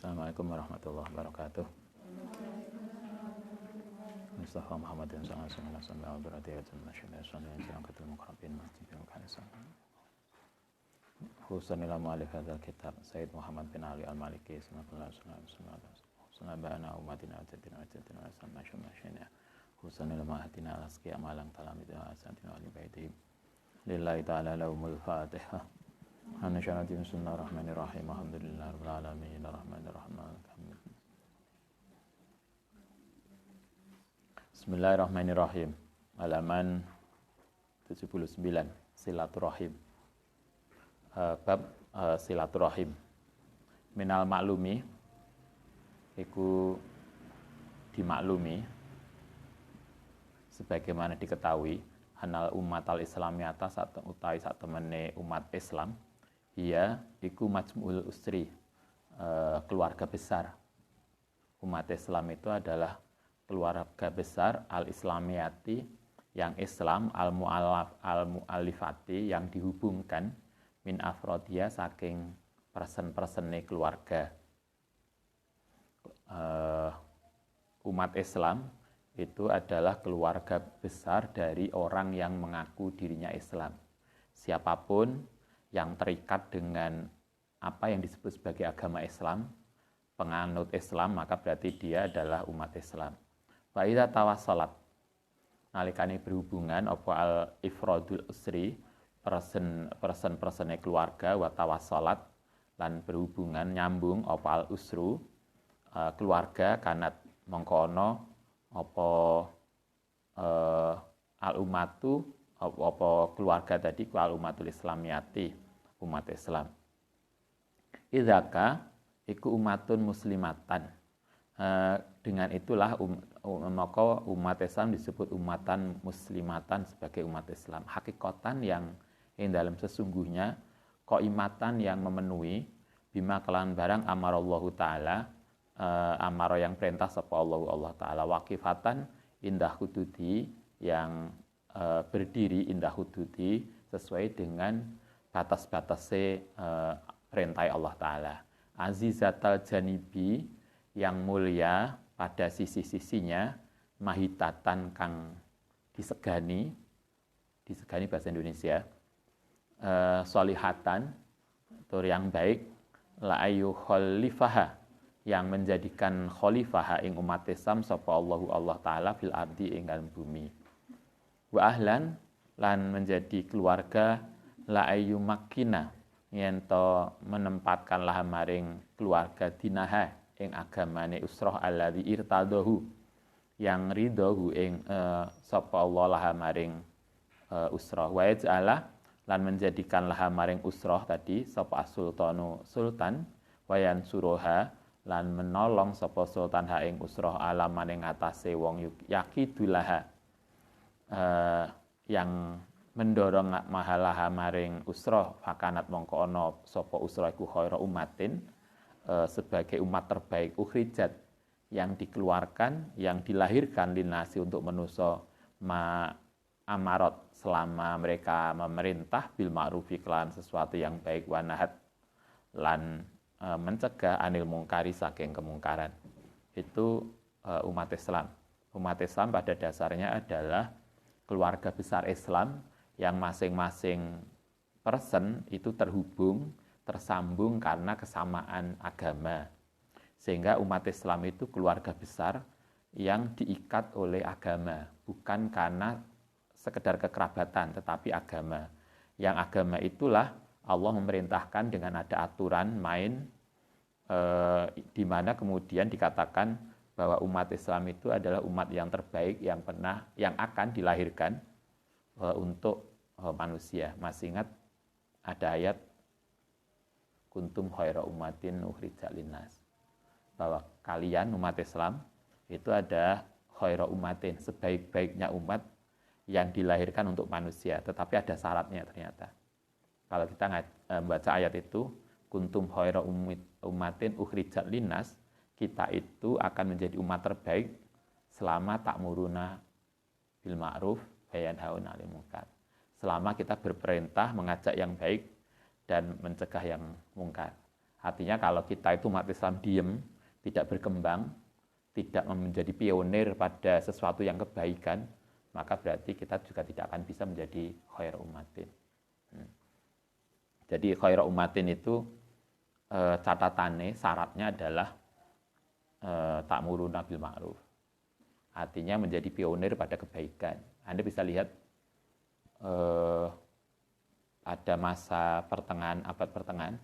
Assalamualaikum warahmatullahi wabarakatuh. Mustafa Muhammadin sallallahu alaihi wasallam berhati-hati masyaallah sallallahu alaihi wasallam muqarrabin masjidil khalisa. Husanil mu'allif hadzal kitab Sayyid Muhammad bin Ali Al-Maliki sallallahu alaihi wasallam bana umatina ajatina masyaallah. Husanil ma'atina alasqi amalan talamidina asantina wa baiti. Lillahi ta'ala lahumul fatihah. Hanashanatin sunnah rahmanir rahim. Alhamdulillah rabbil alamin arrahmanir rahim. Bismillahirrahmanirrahim. Halaman 79 silaturahim. Bab silaturahim. Minal maklumi iku dimaklumi sebagaimana diketahui anal umat al-islamiyata utawi satemene umat Islam iya iku majmu'ul usri, keluarga besar. Umat Islam itu adalah keluarga besar al-islamiyati yang Islam, al-mu'alifati yang dihubungkan min afrodiyah saking person-persone keluarga. Umat Islam itu adalah keluarga besar dari orang yang mengaku dirinya Islam. Siapapun yang terikat dengan apa yang disebut sebagai agama Islam, penganut Islam, maka berarti dia adalah umat Islam. Wa idza tawassalat nalikane berhubungan apa al ifradul usri person keluarga wa tawassalat lan berhubungan nyambung apa al usru keluarga kanat mongko ana apa al ummatu apa keluarga tadi al ummatul islamiyati umat Islam. Idzaka iku umatun muslimatan. Dengan itulah maka umat Islam disebut umatan muslimatan sebagai umat Islam. Hakikatan yang dalam sesungguhnya qaimatan yang memenuhi bima kelan barang amarallahu taala amaro yang perintah sapa Allah taala waqifatan indah hududi yang berdiri indah hududi sesuai dengan batas-batasnya perintah Allah taala. Azizatal janibi yang mulia pada sisi-sisinya, mahitatan kang disegani bahasa Indonesia, solihatan tur yang baik, la ayu khalifaha yang menjadikan khalifah ing umat Islam sapa Allah taala fil ardi ing dalem bumi. Wa ahlan lan menjadi keluarga la ayu makina yen to menempatkanlah maring keluarga dinaha ing agamane usrah alladzi irtadahu yang ridho ing sapa Allah laha maring usrah wa ja'ala lan menjadikan laha maring usrah tadi sapa sultanu sultan wayan suroha lan menolong sapa sultan ha ing usrah alamane ngatasé wong yakidulaha yang mendorong mahalaha maring usrah fakanat mongko ana sapa usrah iku khaira umatin sebagai umat terbaik ukhrijat yang dikeluarkan, yang dilahirkan linasi untuk manusia amarat selama mereka memerintah bil ma'rufi kelan sesuatu yang baik wa nahat lan mencegah anil mungkari saking kemungkaran. Itu umat Islam. Umat Islam pada dasarnya adalah keluarga besar Islam yang masing-masing person itu tersambung karena kesamaan agama. Sehingga umat Islam itu keluarga besar yang diikat oleh agama, bukan karena sekedar kekerabatan, tetapi agama. Yang agama itulah Allah memerintahkan dengan ada aturan main di mana kemudian dikatakan bahwa umat Islam itu adalah umat yang terbaik yang akan dilahirkan untuk manusia. Masih ingat ada ayat kuntum khaira ummatin ukhrijat linnas, bahwa kalian umat Islam itu ada khaira ummatin, sebaik-baiknya umat yang dilahirkan untuk manusia, tetapi ada syaratnya ternyata. Kalau kita membaca ayat itu kuntum khaira ummatin ukhrijat linnas, kita itu akan menjadi umat terbaik selama ta'muruna bil ma'ruf wa yanhauna 'anil munkar. Selama kita berperintah mengajak yang baik dan mencegah yang mungkar. Artinya kalau kita itu umat Islam diem, tidak berkembang, tidak menjadi pionir pada sesuatu yang kebaikan, maka berarti kita juga tidak akan bisa menjadi khairu ummatin. Jadi khairu ummatin itu catatannya, syaratnya adalah ta'muruna bil ma'ruf. Artinya menjadi pionir pada kebaikan. Anda bisa lihat ada masa pertengahan, abad pertengahan,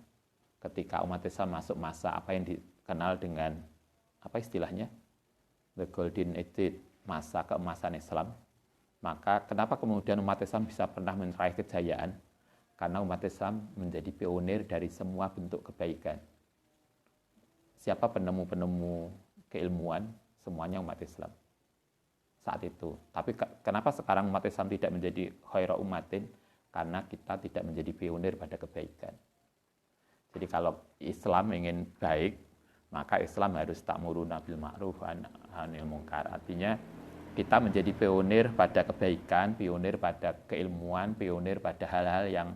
ketika umat Islam masuk masa apa yang dikenal dengan apa istilahnya? The Golden Age, masa keemasan Islam. Maka kenapa kemudian umat Islam bisa pernah meraih kejayaan? Karena umat Islam menjadi pionir dari semua bentuk kebaikan. Siapa penemu-penemu keilmuan? Semuanya umat Islam saat itu. Tapi kenapa sekarang umat Islam tidak menjadi khairu ummatin? Karena kita tidak menjadi pionir pada kebaikan. Jadi kalau Islam ingin baik, maka Islam harus ta'muruna bil ma'ruf wa nahyil munkar. Artinya kita menjadi pionir pada kebaikan, pionir pada keilmuan, pionir pada hal-hal yang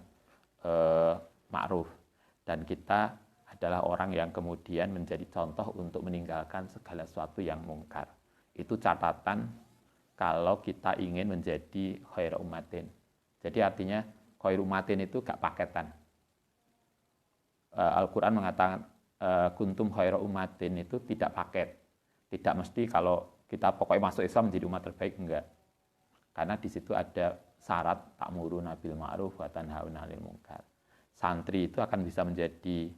ma'ruf. Dan kita adalah orang yang kemudian menjadi contoh untuk meninggalkan segala sesuatu yang mungkar. Itu catatan kalau kita ingin menjadi khairu ummatin. Jadi artinya khairu ummatin itu gak paketan. Al-Quran mengatakan kuntum khairu ummatin itu tidak paket. Tidak mesti kalau kita pokoknya masuk Islam menjadi umat terbaik, enggak. Karena di situ ada syarat ta'muruna bil ma'ruf wa tanhauna 'anil munkar. Santri itu akan bisa menjadi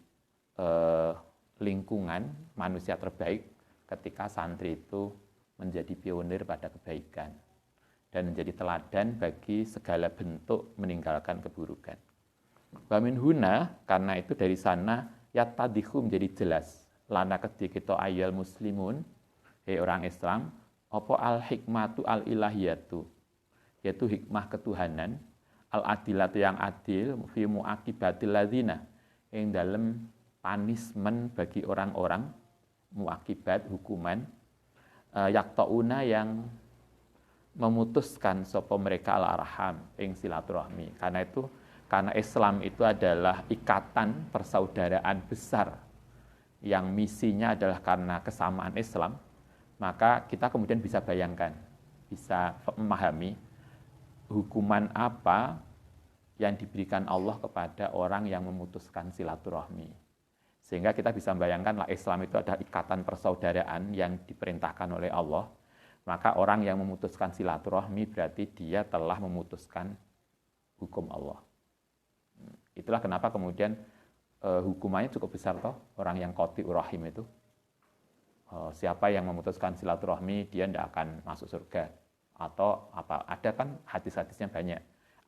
lingkungan manusia terbaik ketika santri itu menjadi pionir pada kebaikan dan menjadi teladan bagi segala bentuk meninggalkan keburukan. Wa min huna, karena itu dari sana yattadhihu menjadi jelas lana kedhi kita ayyal muslimun, orang Islam, apa al hikmatu al ilahiyatu, yaitu hikmah ketuhanan, al adilatu yang adil, fi muaqibatil ladzina, yang dalam punishment bagi orang-orang, muakibat hukuman, yaktauna yang memutuskan sapa mereka al-arham ing silaturahmi. Karena Islam itu adalah ikatan persaudaraan besar yang misinya adalah karena kesamaan Islam, maka kita kemudian bisa bayangkan, bisa memahami hukuman apa yang diberikan Allah kepada orang yang memutuskan silaturahmi. Sehingga kita bisa membayangkan Islam itu adalah ikatan persaudaraan yang diperintahkan oleh Allah. Maka orang yang memutuskan silaturahmi berarti dia telah memutuskan hukum Allah. Itulah kenapa kemudian hukumannya cukup besar toh, orang yang qati'ur rahim itu. Siapa yang memutuskan silaturahmi dia tidak akan masuk surga. Atau apa? Ada kan hadis-hadisnya banyak.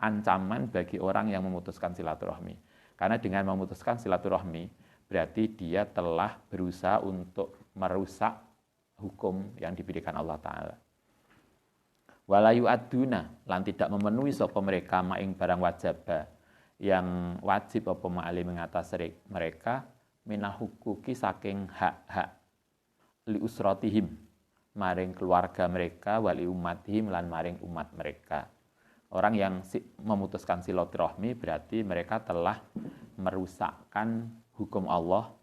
Ancaman bagi orang yang memutuskan silaturahmi. Karena dengan memutuskan silaturahmi berarti dia telah berusaha untuk merusak hukum yang diberikan Allah Ta'ala. Walayu aduna, lan tidak memenuhi sapa mereka maing barang wajaba, yang wajib apa ma'ali mengatasi mereka, minal hukuki saking hak-hak li usratihim, maring keluarga mereka, wali umatihim, lan maring umat mereka. Orang yang memutuskan silaturahmi berarti mereka telah merusakkan hukum Allah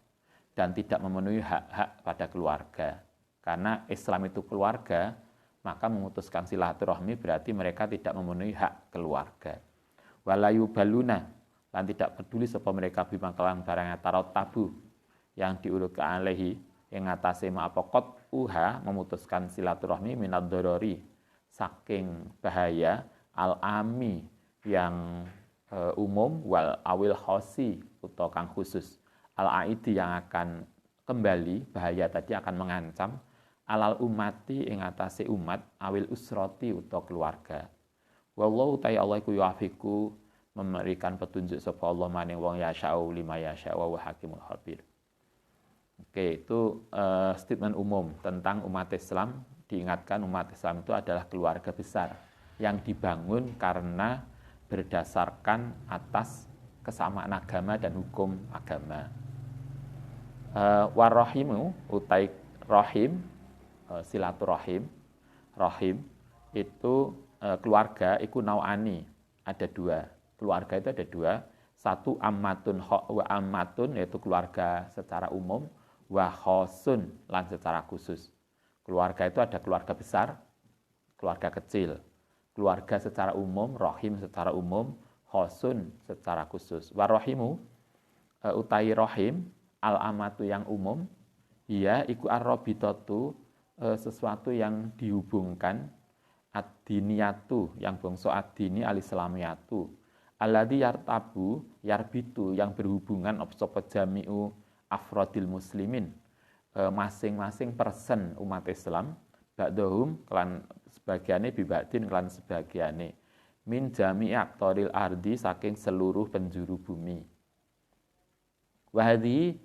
dan tidak memenuhi hak-hak pada keluarga. Karena Islam itu keluarga, maka memutuskan silaturahmi berarti mereka tidak memenuhi hak keluarga. Walayu baluna, dan tidak peduli sapa mereka bima kelan barang tarot tabu yang diurutkan alaihi yang ngatasi ma'apokot uha memutuskan silaturahmi minad dorori saking bahaya al-ami yang umum wal awil khosi atau kang khusus al-aidi yang akan kembali, bahaya tadi akan mengancam alal umati ing atase umat awil usrati atau keluarga. Wallahu ta'ala Allah iku yuafiku memberikan petunjuk sapa Allah maning wong yasha'u lima yasha'u wa hakimul khabir. Oke, itu statement umum tentang umat Islam. Diingatkan umat Islam itu adalah keluarga besar yang dibangun karena berdasarkan atas kesamaan agama dan hukum agama. Warrahimu utai rahim, silaturahim, rahim itu keluarga iku nau'ani, ada dua. Keluarga itu ada dua, Satu wa ammatun yaitu keluarga secara umum, wa khosun lan secara khusus. Keluarga itu ada keluarga besar, keluarga kecil. Keluarga secara umum, rahim secara umum, khosun secara khusus. Wa rahimu utai rahim al amatu yang umum, ia iku ar-rabitatu sesuatu yang dihubungkan, ad-diniyatu yang bangsa ad-dini al-islamiyatu, alladzi yarbitu yang berhubungan sapa jami'u afrodil muslimin, masing-masing persen umat Islam, ba'dahum kelan sebagiane bibadin kelan sebagiane, min jami'i aqtaril ardi saking seluruh penjuru bumi. Wahdi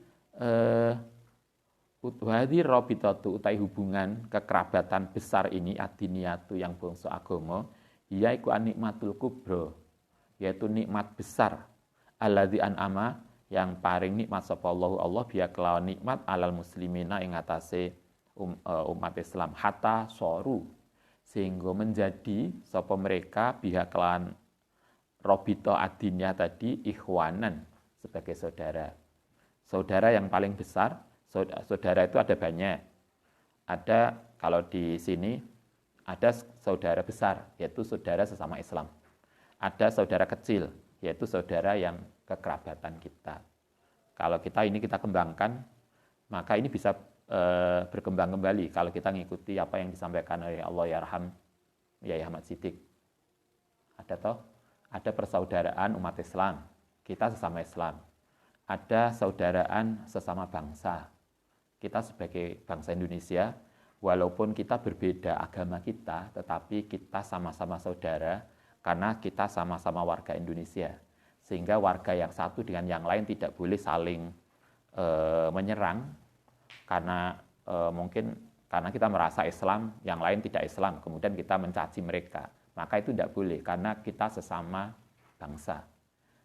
rabitatu utai hubungan kekerabatan besar ini adiniyatu yang bangsa agama, ya iku anikmatul kubra, yaitu nikmat besar, alladzi an'ama yang paring nikmat sapa Allah biya kelawan nikmat alal muslimina ing atase umat Islam, hatta soru sehingga menjadi sapa mereka biha kelawan rabita adiniyah tadi ikhwanan sebagai saudara. Saudara yang paling besar, saudara itu ada banyak. Ada, kalau di sini, ada saudara besar, yaitu saudara sesama Islam. Ada saudara kecil, yaitu saudara yang kekerabatan kita. Kalau kita kembangkan, maka ini bisa berkembang kembali kalau kita mengikuti apa yang disampaikan oleh Allah Yarham Yai Ahmad Siddiq. Ada persaudaraan umat Islam, kita sesama Islam. Ada saudaraan sesama bangsa. Kita sebagai bangsa Indonesia, walaupun kita berbeda agama kita, tetapi kita sama-sama saudara karena kita sama-sama warga Indonesia. Sehingga warga yang satu dengan yang lain tidak boleh saling menyerang karena mungkin karena kita merasa Islam, yang lain tidak Islam, kemudian kita mencaci mereka. Maka itu tidak boleh karena kita sesama bangsa.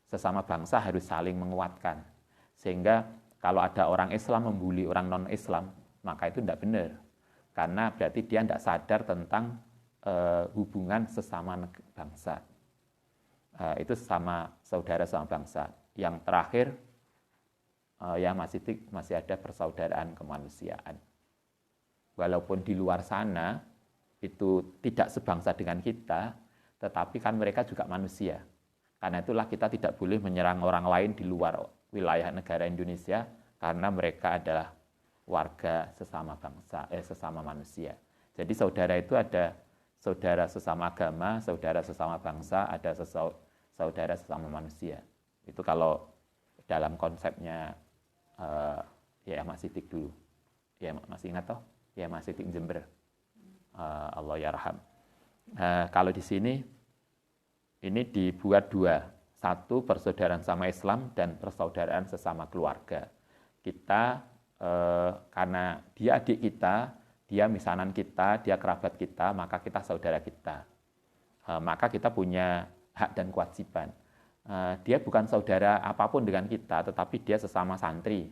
Sesama bangsa harus saling menguatkan. Sehingga kalau ada orang Islam membuli orang non-Islam, maka itu tidak benar. Karena berarti dia tidak sadar tentang hubungan sesama bangsa. Itu sesama saudara sama bangsa. Yang terakhir, ya masih ada persaudaraan kemanusiaan. Walaupun di luar sana itu tidak sebangsa dengan kita, tetapi kan mereka juga manusia. Karena itulah kita tidak boleh menyerang orang lain di luar wilayah negara Indonesia karena mereka adalah warga sesama bangsa, sesama manusia. Jadi saudara itu ada saudara sesama agama, saudara sesama bangsa, ada saudara sesama manusia. Itu kalau dalam konsepnya ya Ahmad Siddiq dulu. Ya masih ingat toh? Ya Ahmad Siddiq Jember. Allah yarham. Kalau di sini ini dibuat dua. Satu, persaudaraan sama Islam dan persaudaraan sesama keluarga. Kita, karena dia adik kita, dia misanan kita, dia kerabat kita, maka kita saudara kita. Maka kita punya hak dan kewajiban. Dia bukan saudara apapun dengan kita, tetapi dia sesama santri.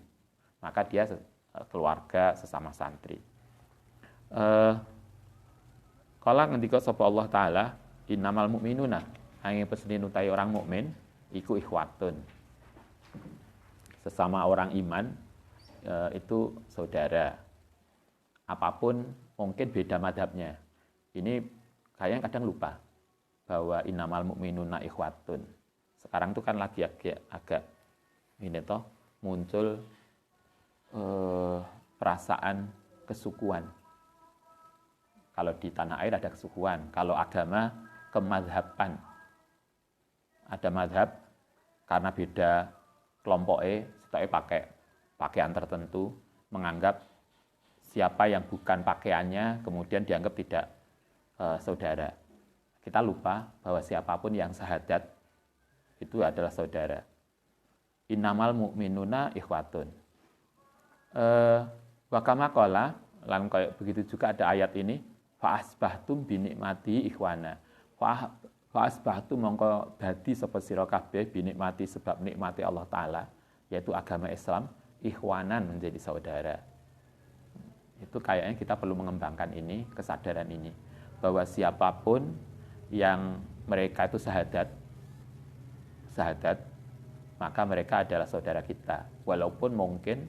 Maka dia keluarga sesama santri. Kala ngendika sapa Allah Ta'ala, innamal mu'minuna, angin pesenin utai orang mukmin iku ikhwatun. Sesama orang iman itu saudara. Apapun mungkin beda madhabnya. Ini kayaknya kadang lupa bahwa innamal mu'minuna ikhwatun. Sekarang itu kan lagi agak ini toh muncul perasaan kesukuan. Kalau di tanah air ada kesukuan, kalau agama kemadhaban. Ada madhab karena beda kelompoknya, setelah pakai pakaian tertentu, menganggap siapa yang bukan pakaiannya kemudian dianggap tidak saudara. Kita lupa bahwa siapapun yang syahadat itu adalah saudara. Innamal mu'minuna ikhwatun. Wa kama qala, lan kayak begitu juga ada ayat ini, fa asbahtum bi nikmati ikhwana. Fa asbahtum mongko dadi sapa sira kabeh bi nikmati sebab nikmati Allah Taala, yaitu agama Islam, ikhwanan menjadi saudara. Itu kayaknya kita perlu mengembangkan ini, kesadaran ini, bahwa siapapun yang mereka itu syahadat, maka mereka adalah saudara kita. Walaupun mungkin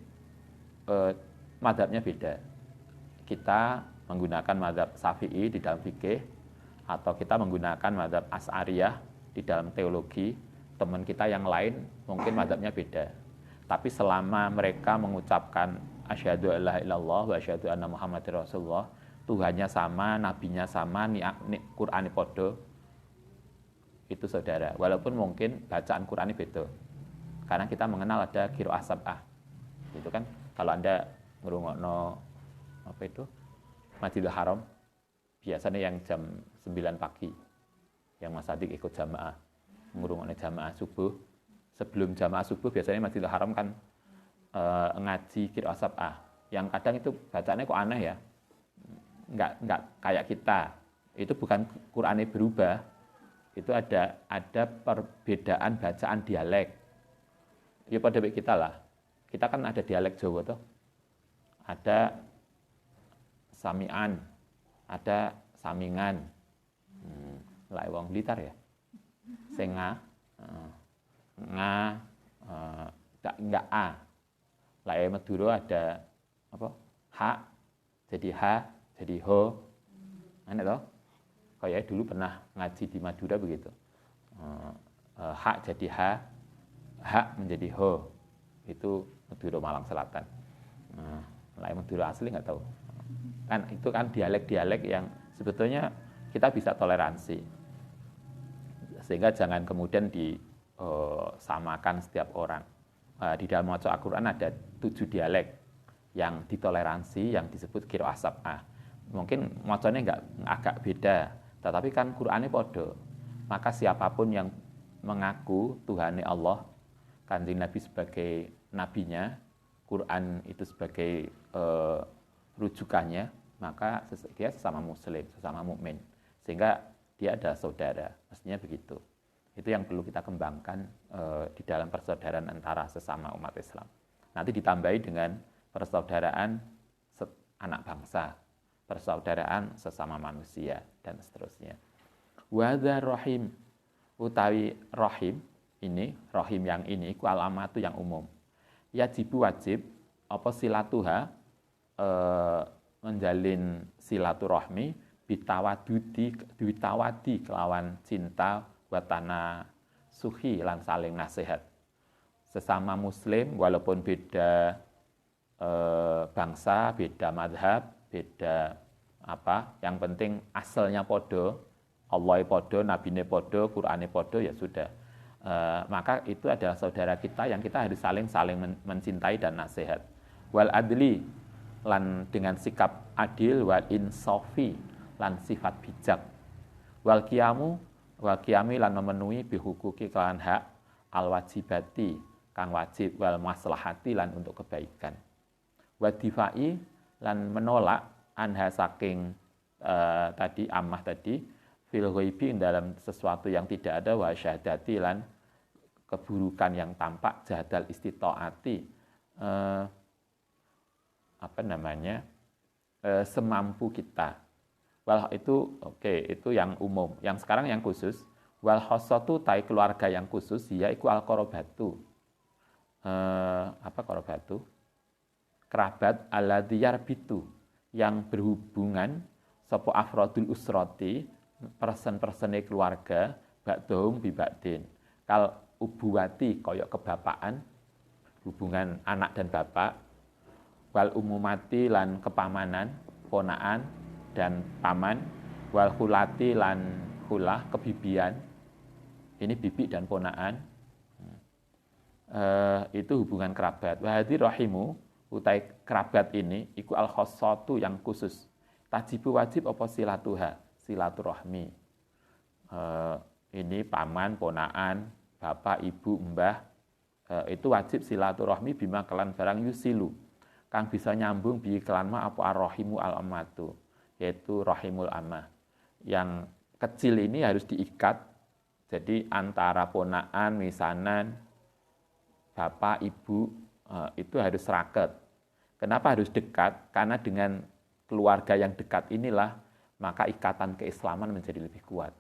mazhabnya beda. Kita menggunakan mazhab Syafi'i di dalam fikih, atau kita menggunakan mazhab Asy'ariyah di dalam teologi. Teman kita yang lain mungkin mazhabnya beda. Tapi selama mereka mengucapkan asyhadu alla ilaha illallah wa asyhadu anna muhammadar rasulullah, Tuhannya sama, nabinya sama, Qur'ane podo, itu saudara. Walaupun mungkin bacaan Qur'ane beda. Karena kita mengenal ada qiraah sab'ah. Itu kan kalau Anda ngrungokno apa itu? Masjidil Haram, biasanya yang jam 9 pagi, yang Mas Adik ikut jamaah, ngrungokno jamaah subuh. Sebelum jamaah subuh biasanya Masjidil Haram kan ngaji qiraah sab'ah. Yang kadang itu bacaannya kok aneh ya. Enggak kayak kita. Itu bukan Qur'ane berubah. Itu ada perbedaan bacaan dialek. Ya pada baik kita lah. Kita kan ada dialek Jawa toh. Ada samian, ada samingan. Lah wong Blitar ya. Senga, enggak a. Lah Madura ada apa? Ha jadi ha, jadi ho. Aneh toh? Kayak dulu pernah ngaji di Madura begitu. Ha jadi ha menjadi ho. Itu Madura Malang Selatan. Lah Madura asli nggak tahu. Kan itu kan dialek-dialek yang sebetulnya kita bisa toleransi. Sehingga jangan kemudian disamakan setiap orang. Di dalam maca Al-Qur'an ada 7 dialek yang ditoleransi, yang disebut qiraah sab'ah. Mungkin macanya enggak agak beda, tetapi kan Qur'ane podo. Maka siapapun yang mengaku Tuhannya Allah, Kanjeng Nabi sebagai nabinya, Quran itu sebagai rujukannya, maka dia sesama muslim, sesama mukmin. Sehingga dia adalah saudara, mestinya begitu. Itu yang perlu kita kembangkan di dalam persaudaraan antara sesama umat Islam. Nanti ditambahi dengan persaudaraan anak bangsa, persaudaraan sesama manusia, dan seterusnya. Wadha rahim, utawi rahim ini, rahim yang ini, ku alamatu yang umum. Yajibu wajib, apa silatuha, menjalin silaturahmi, bitawadi kelawan cinta, watana suhi lan saling nasihat. Sesama muslim, walaupun beda bangsa, beda madhab, beda apa, yang penting asalnya podo, Allah podo, Nabi podo, Qur'ane podo, ya sudah. Maka itu adalah saudara kita yang kita harus saling mencintai dan nasihat. Wal adli, lan dengan sikap adil, wal insofi, lan sifat bijak. Wal qiyami lan memenuhi bihukuki kelawan hak, al wajibati kang wajib, wal maslahati lan untuk kebaikan. Wadifai lan menolak anha saking tadi ammah tadi, fil ghaibi dalam sesuatu yang tidak ada, wa syahadati lan keburukan yang tampak, jahadal istitaati semampu kita. Wal itu itu yang umum. Yang sekarang yang khusus, wal khossatu tai keluarga yang khusus, yaiku al qarabatu. Qarabatu? Kerabat alladzi yarbitu, yang berhubungan sapa afrodul usrati, persen-persene keluarga, ba'dhum bi ba'din. Kal ubuwati koyok kebapaan, hubungan anak dan bapak, wal umumati lan kepamanan, ponaan dan paman, wal khulati lan khulah, kebibian. Ini bibi dan ponaan. Itu hubungan kerabat. Wa hadhi rahimu, utai kerabat ini iku al khossatu yang khusus. Tajibu wajib apa silatuha, silaturahmi. Ini paman, ponaan, bapak, ibu, mbah, itu wajib silaturahmi bima kelan barang yusilu, kang bisa nyambung bi kelan ma apa arrahimu al-ammatu, yaitu rahimul ammah. Yang kecil ini harus diikat, jadi antara ponaan, misanan, bapak, ibu, itu harus raket. Kenapa harus dekat? Karena dengan keluarga yang dekat inilah maka ikatan keislaman menjadi lebih kuat.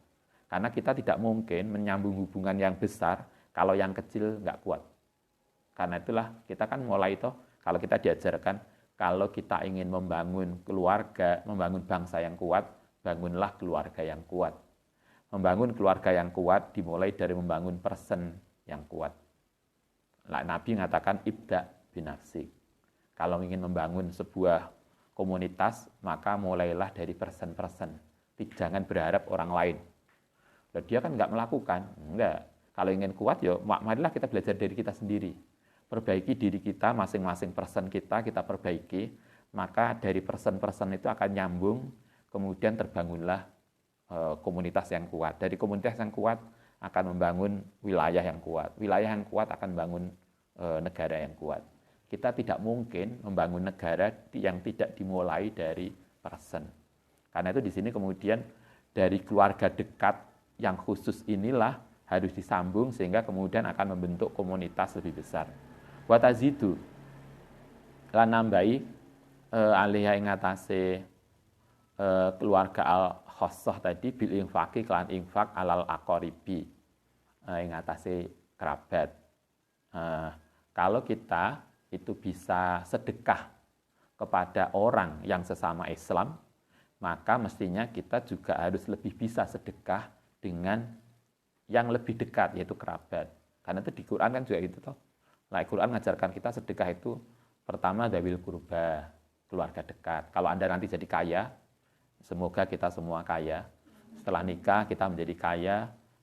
Karena kita tidak mungkin menyambung hubungan yang besar Kalau yang kecil nggak kuat. Karena itulah kita kan mulai toh, kalau kita diajarkan, kalau kita ingin membangun keluarga, membangun bangsa yang kuat, bangunlah keluarga yang kuat. Membangun keluarga yang kuat dimulai dari membangun person yang kuat. Nabi mengatakan ibda binafsik. Kalau ingin membangun sebuah komunitas, maka mulailah dari person-person. Jangan berharap orang lain. Nah, dia kan nggak melakukan, enggak. Kalau ingin kuat, ya marilah kita belajar dari kita sendiri. Perbaiki diri kita, masing-masing person kita perbaiki, maka dari person-person itu akan nyambung, kemudian terbangunlah komunitas yang kuat. Dari komunitas yang kuat akan membangun wilayah yang kuat. Wilayah yang kuat akan membangun negara yang kuat. Kita tidak mungkin membangun negara yang tidak dimulai dari person. Karena itu di sini kemudian dari keluarga dekat yang khusus inilah harus disambung sehingga kemudian akan membentuk komunitas lebih besar. Wa tazidu lan nambahi alih ing atase keluarga al-khassah tadi bil infaqi kelan infak alal aqaribi ing atase kerabat. Kalau kita itu bisa sedekah kepada orang yang sesama Islam, maka mestinya kita juga harus lebih bisa sedekah dengan yang lebih dekat, yaitu kerabat. Karena itu di Quran kan juga itu toh. Nah, Quran mengajarkan kita sedekah itu pertama dawil kurba, keluarga dekat. Kalau Anda nanti jadi kaya, semoga kita semua kaya. Setelah nikah kita menjadi kaya.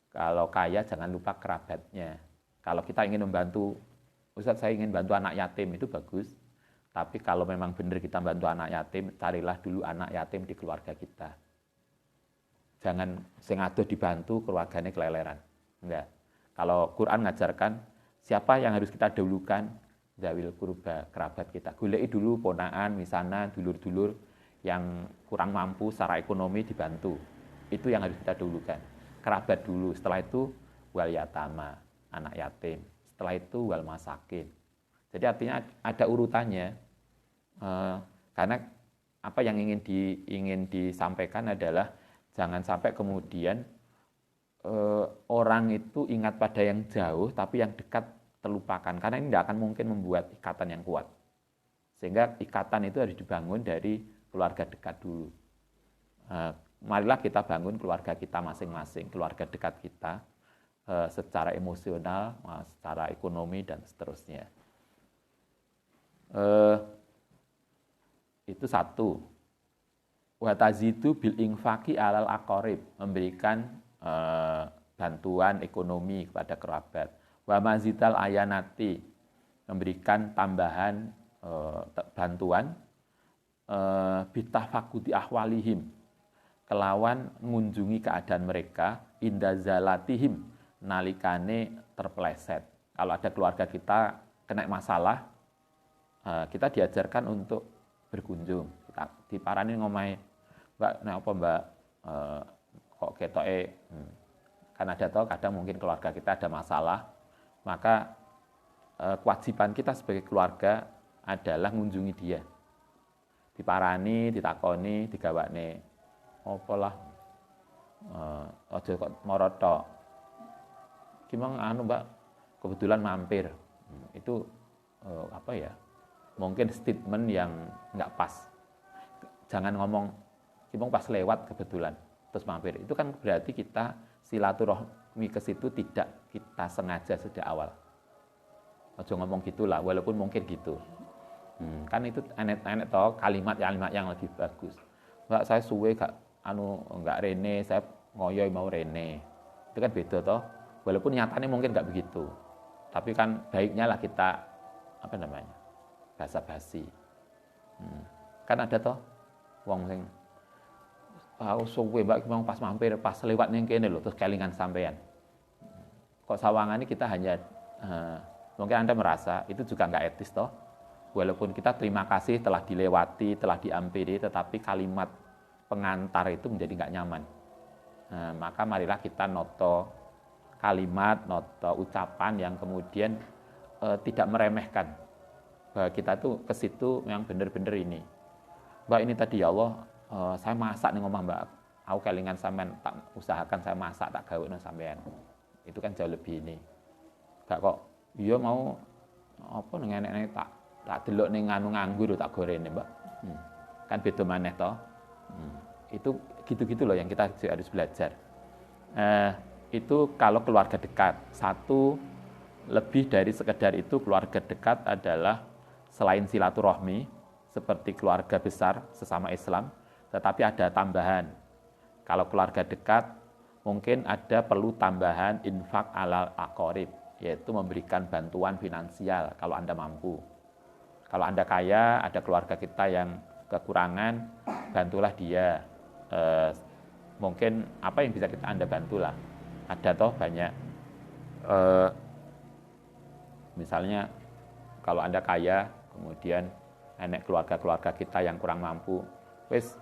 Kalau kaya jangan lupa kerabatnya. Kalau kita ingin membantu, Ustaz saya ingin bantu anak yatim, itu bagus. Tapi kalau memang benar kita bantu anak yatim, carilah dulu anak yatim di keluarga kita. Jangan sing adoh dibantu keluarganya keleleran. Enggak. Kalau Quran ngajarkan siapa yang harus kita dahulukan? Zawil kurba, kerabat kita. Goleki dulu ponaan, misanan, dulur-dulur yang kurang mampu secara ekonomi dibantu. Itu yang harus kita dahulukan. Kerabat dulu, setelah itu wal yatama, anak yatim. Setelah itu wal masakin. Jadi artinya ada urutannya. Karena apa yang ingin disampaikan adalah jangan sampai kemudian orang itu ingat pada yang jauh, tapi yang dekat terlupakan. Karena ini tidak akan mungkin membuat ikatan yang kuat. Sehingga ikatan itu harus dibangun dari keluarga dekat dulu. Marilah kita bangun keluarga kita masing-masing, keluarga dekat kita, secara emosional, secara ekonomi, dan seterusnya. Itu satu. Wa tazidu bil infaqi alal aqarib, memberikan bantuan ekonomi kepada kerabat. Wa mazidal ayanati, memberikan tambahan bantuan bitafaqudi ahwalihim, kelawan mengunjungi keadaan mereka indazalatihim, nalikane terpeleset. Kalau ada keluarga kita kena masalah, kita diajarkan untuk berkunjung. Kita diparani ngomai, Mbak, nek apa Mbak, kok ketoke, kan ada tahu kadang mungkin keluarga kita ada masalah, maka kewajiban kita sebagai keluarga adalah mengunjungi dia. Diparani, ditakoni, digawakne, apa lah, aja kok moro tok. Gimana Mbak, kebetulan mampir. Itu apa ya? Mungkin statement yang nggak pas. Jangan ngomong, gimana pas lewat kebetulan, terus mampir. Itu kan berarti kita silaturahmi ke situ tidak kita sengaja sejak awal. Aja ngomong gitulah, walaupun mungkin gitu. Kan itu enek-enek toh kalimat-kalimat yang lebih bagus. Mbak, saya suwe nggak rene, saya ngoyoy mau rene. Itu kan beda toh. Walaupun nyatanya mungkin nggak begitu. Tapi kan baiknya lah kita basa-basi. Kan ada toh wong sing suwe Mbak mau pas mampir, pas lewat ning kene lho, terus kelingan sampean. Kok sawangane kita hanya mungkin Anda merasa itu juga nggak etis toh. Walaupun kita terima kasih telah dilewati, telah diampiri, tetapi kalimat pengantar itu menjadi nggak nyaman. Maka marilah kita noto kalimat, noto ucapan yang kemudian tidak meremehkan. Bahwa kita tuh ke situ memang benar-benar ini. Mbak, ini tadi ya Allah, saya masak nih ngomong Mbak. Aku kelingan sampean, tak usahakan saya masak, tak gawe sampean. Itu kan jauh lebih ini. Gak kok iya mau apa nenek-nenek tak delok ning anu nganggur tak gorene, Mbak. Kan beda maneh toh. Itu gitu-gitu loh yang kita harus belajar. Itu kalau keluarga dekat. Satu, lebih dari sekedar itu, keluarga dekat adalah selain silaturahmi seperti keluarga besar sesama Islam, tetapi ada tambahan. Kalau keluarga dekat mungkin ada perlu tambahan infak alal aqorib, yaitu memberikan bantuan finansial kalau Anda mampu. Kalau Anda kaya, ada keluarga kita yang kekurangan, bantulah dia. Mungkin apa yang bisa Anda bantulah. Ada toh banyak. Misalnya kalau Anda kaya, kemudian enek keluarga-keluarga kita yang kurang mampu, wis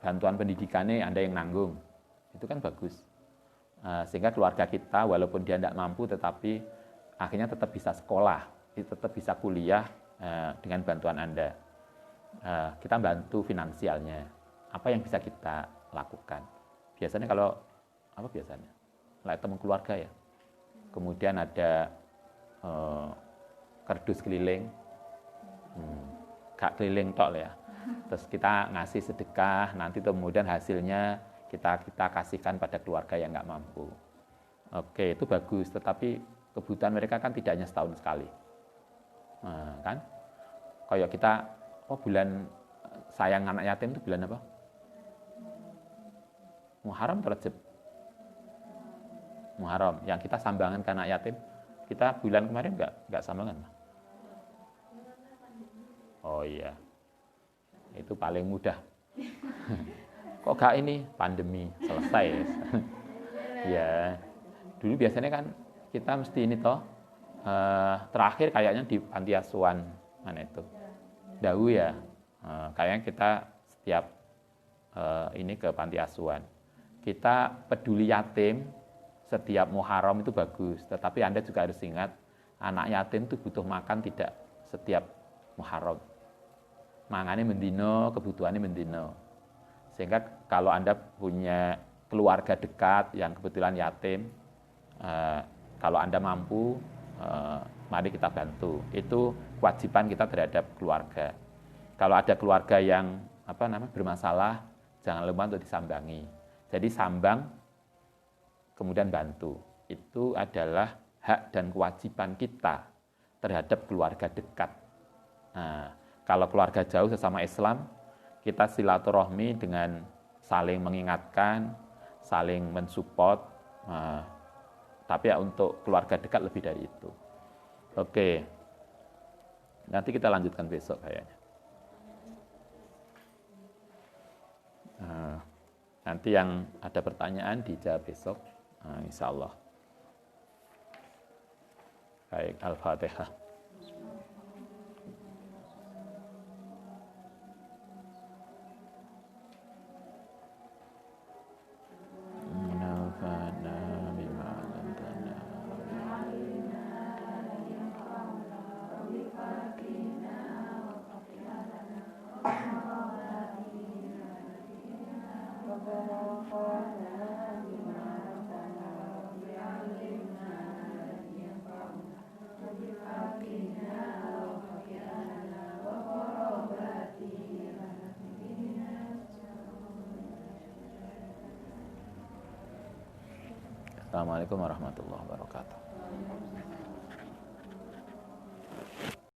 bantuan pendidikannya Anda yang nanggung. Itu kan bagus. Sehingga keluarga kita walaupun dia tidak mampu tetapi akhirnya tetap bisa sekolah, tetap bisa kuliah dengan bantuan Anda. Kita bantu finansialnya. Apa yang bisa kita lakukan? Biasanya kalau apa biasanya? Lah teman keluarga ya. Kemudian ada kardus keliling, gak keliling tok ya. Terus kita ngasih sedekah, nanti kemudian hasilnya kita kasihkan pada keluarga yang nggak mampu. Oke, itu bagus. Tetapi kebutuhan mereka kan tidak hanya setahun sekali, kan? Kayak kita, bulan sayang anak yatim itu bulan apa? Muharram atau Rajab? Muharram, yang kita sambangan ke anak yatim. Kita bulan kemarin nggak sambangan. Oh iya, itu paling mudah. Kok gak ini pandemi selesai? Ya, dulu biasanya kan kita mesti ini toh. Terakhir kayaknya di panti asuhan mana itu? Dawu ya. Kayaknya kita setiap ini ke panti asuhan. Kita peduli yatim. Setiap Muharram itu bagus, tetapi Anda juga harus ingat anak yatim itu butuh makan tidak setiap Muharram. Mangannya mendino, kebutuhannya mendino. Sehingga kalau Anda punya keluarga dekat yang kebetulan yatim, kalau Anda mampu, mari kita bantu. Itu kewajiban kita terhadap keluarga. Kalau ada keluarga yang bermasalah, jangan lupa untuk disambangi. Jadi sambang kemudian bantu. Itu adalah hak dan kewajiban kita terhadap keluarga dekat. Nah, kalau keluarga jauh sesama Islam, kita silaturahmi dengan saling mengingatkan, saling mensupport. Tapi ya untuk keluarga dekat lebih dari itu. Oke. Nanti kita lanjutkan besok kayaknya. Nanti yang ada pertanyaan dijawab besok. Insya Allah. Baik, Al-Fatihah. Assalamualaikum warahmatullahi wabarakatuh.